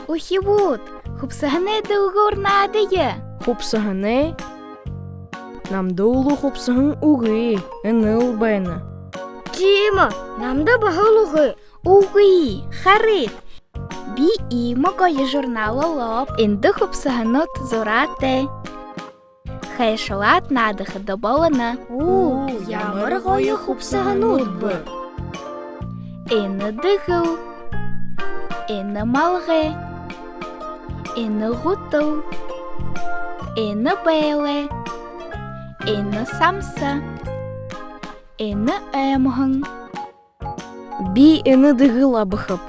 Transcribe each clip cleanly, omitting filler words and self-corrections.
Ухивут, хупсагане дылгур надые. Хупсагане? Намда улу хупсагын угы, ыныл байна. Тима, намда бағалығы. Угы, харит. Би и могое журнала лоб. Инды хупсаганут зурате. Хайшалат надыхы добалана. Ямыр ғойы хупсаганут бы. Ины дыгыл. Ины малғы. Ины ғутыл. Ины бәйлі. Ины самса. Ины әмғын. Би ыны дыгыла быхып.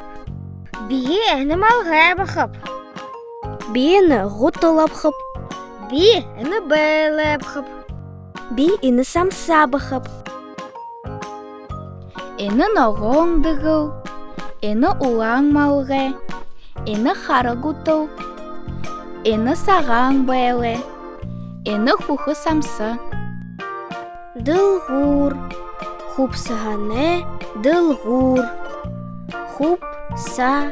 Бие әні малға бақып. Биені ғутыл абхып. Бие әні бәйлі бақып. Би ины самса быхып. Ины ноғон дыгыл. Ины улаң малғы. Ины хары ғутыл. Ины саған бәйлі. Ины хухы самса. Дылғур. Хупсагане дылғур. Хупсагане.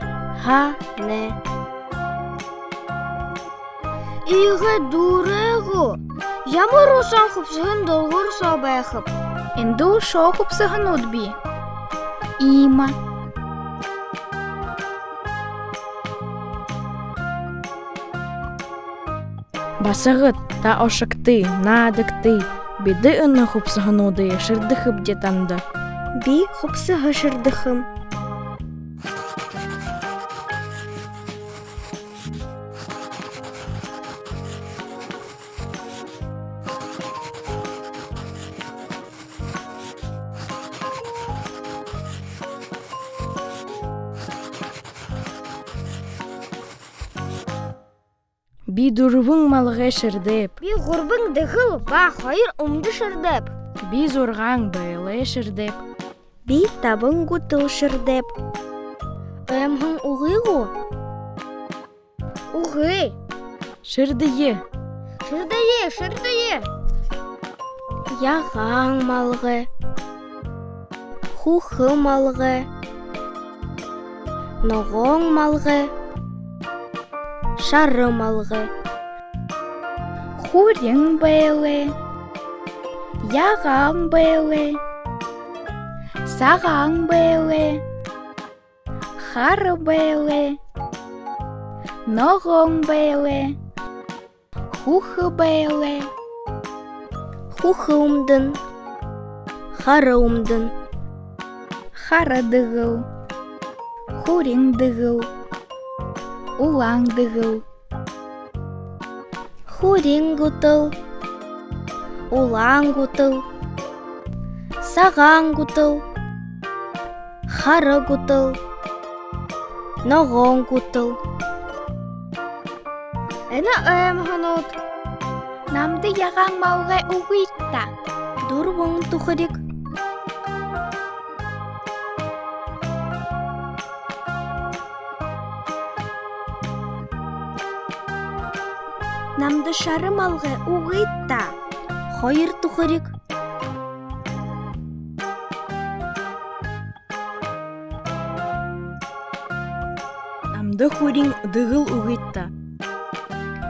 Иғы дұрығы. Ямыр ұсан хупсаган дылғур сабайқып. Инду шо хупсаганут би. Има. Басығыт, та ошыкты, надыкты. Биді ыны хупсагануды шырдыхып детанды. Би хупсага шырдыхым. Би дурвың малғы шырдып. Би ғұрбың дығыл ба хайыр умды шырдып. Би зорған бәйлі шырдып. Би табың ғутыл шырдып. Әмғын ұғы ғу? Ұғы. Шырдые. Шырдые. Яған малғы. Хухы малғы. Ноғон малғы. Шары малғы. Хурин бәйлі. Яған бәйлі. Саған бәйлі. Хары бәйлі. Ноғон бәйлі. Хухы бәйлі. Хухы умдын. Хары умдын. Хары дыгыл. Хурин дыгыл. Улаң дыгыл. Хурин ғутыл. Улаң ғутыл. Саған ғутыл. Хары ғутыл. Ноғон ғутыл. Әні әмғанут. Намды яған малға уғитта. Дұрвың тұқырик. Намды шары малғы уғитта. Хайыр тұқырик. Намды хурин дыгыл уғитта.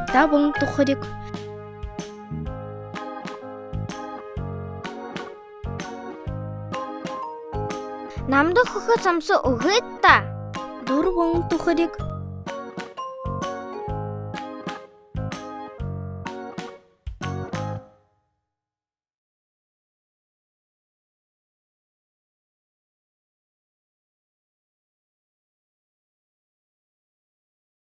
Табың тұқырик. Намды хұқы самсы уғитта. Дұрвың тұқырик.